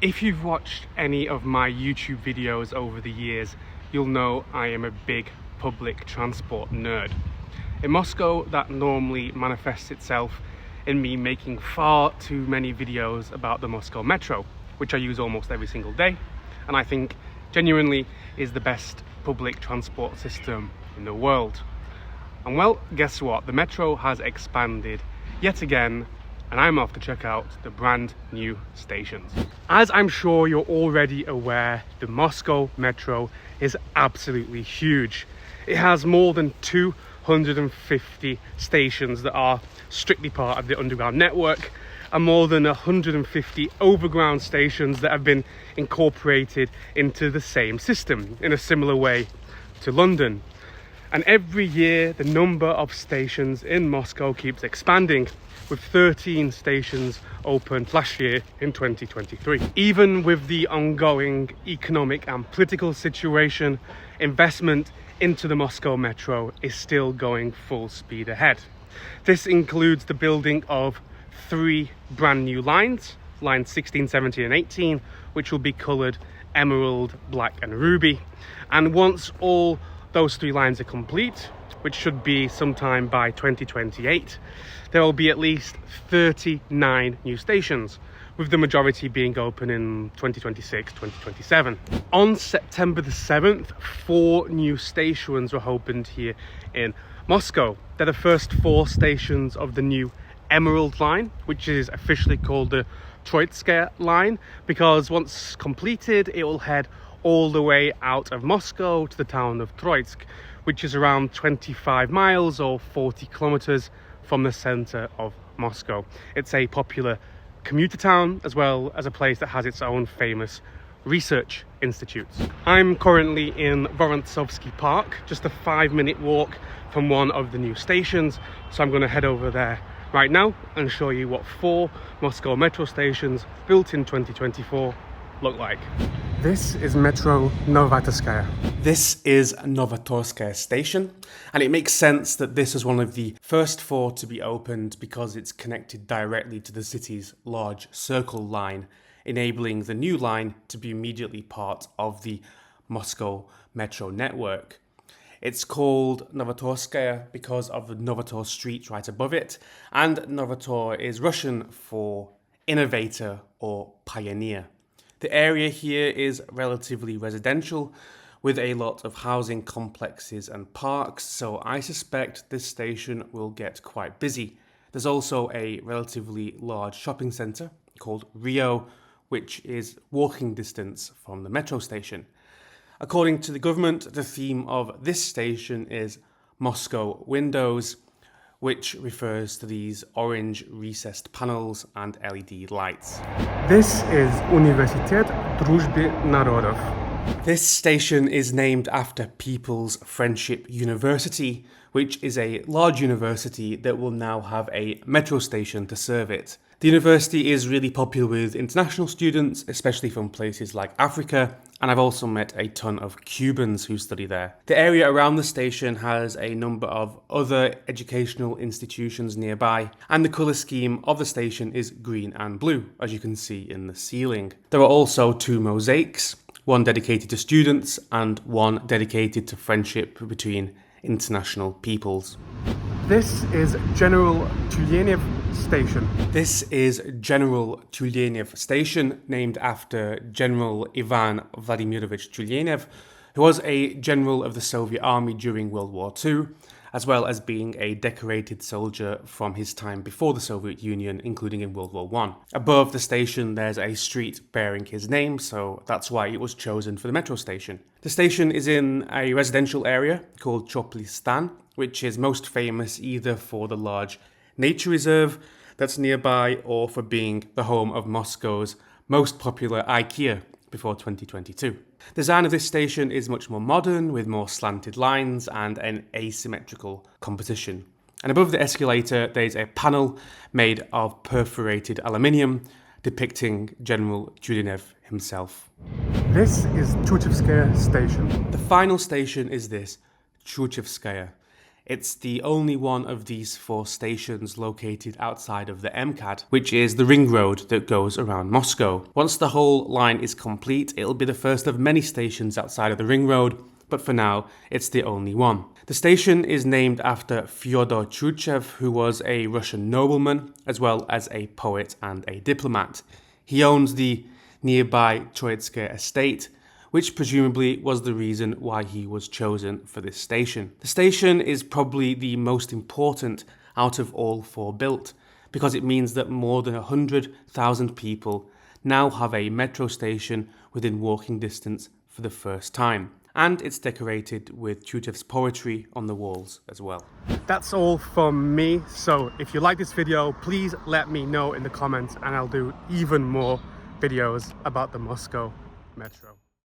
If you've watched any of my YouTube videos over the years, you'll know I am a big public transport nerd. In Moscow, that normally manifests itself in me making far too many videos about the Moscow Metro, which I use almost every single day, and I think genuinely is the best public transport system in the world. And well, guess what? The Metro has expanded yet again, and I'm off to check out the brand new stations. As I'm sure you're already aware, the Moscow Metro is absolutely huge. It has more than 250 stations that are strictly part of the underground network, and more than 150 overground stations that have been incorporated into the same system in a similar way to London. And every year the number of stations in Moscow keeps expanding, with 13 stations opened last year in 2023. Even with the ongoing economic and political situation, investment into the Moscow Metro is still going full speed ahead. This includes the building of 3 brand new lines, lines 16, 17 and 18, which will be coloured emerald, black and ruby. And once all those 3 lines are complete, which should be sometime by 2028, there will be at least 39 new stations, with the majority being open in 2026, 2027. On September the 7th, 4 new stations were opened here in Moscow. They're the first 4 stations of the new Emerald line, which is officially called the Chuchskare line, because once completed, it will head all the way out of Moscow to the town of Troitsk, which is around 25 miles or 40 kilometers from the center of Moscow. It's a popular commuter town, as well as a place that has its own famous research institutes. I'm currently in Verovski Park, just a 5-minute walk from one of the new stations, so I'm going to head over there right now and show you what 4 Moscow metro stations built in 2024 look like. This is Metro Novatskaya. This is Novatorskaya station, and it makes sense that this is one of the first 4 to be opened because it's connected directly to the city's large circle line, enabling the new line to be immediately part of the Moscow metro network. It's called Novatorskaya because of the Novator street right above it, and Novator is Russian for innovator or pioneer. The area here is relatively residential, with a lot of housing complexes and parks, so I suspect this station will get quite busy. There's also a relatively large shopping centre called Rio, which is walking distance from the metro station. According to the government, the theme of this station is Moscow Windows, which refers to these orange recessed panels and LED lights. This is Universitet Druzhby Narodov. This station is named after People's Friendship University, which is a large university that will now have a metro station to serve it. The university is really popular with international students, especially from places like Africa, and I've also met a ton of Cubans who study there. The area around the station has a number of other educational institutions nearby, and the colour scheme of the station is green and blue, as you can see in the ceiling. There are also 2 mosaics, one dedicated to students and one dedicated to friendship between international peoples. This is General Tulyenev Station. This is General Tulyenev Station, named after General Ivan Vladimirovich Tulyenev, who was a general of the Soviet Army during World War II, as well as being a decorated soldier from his time before the Soviet Union, including in World War I. Above the station there's a street bearing his name, so that's why it was chosen for the metro station. The station is in a residential area called Choplistan, which is most famous either for the large nature reserve that's nearby or for being the home of Moscow's most popular IKEA before 2022. The design of this station is much more modern, with more slanted lines and an asymmetrical composition. And above the escalator there's a panel made of perforated aluminium depicting General Tulyenev himself. This is Chuchskare station. The final station is this, Chuchskare. It's the only one of these 4 stations located outside of the MKAD, which is the ring road that goes around Moscow. Once the whole line is complete, it'll be the first of many stations outside of the ring road, but for now, it's the only one. The station is named after Fyodor Chuchkare, who was a Russian nobleman, as well as a poet and a diplomat. He owns the nearby Chuchskare estate, which presumably was the reason why he was chosen for this station. The station is probably the most important out of all 4 built, because it means that more than 100,000 people now have a metro station within walking distance for the first time. And it's decorated with Chuchkare's poetry on the walls as well. That's all from me, so if you like this video, please let me know in the comments and I'll do even more videos about the Moscow Metro.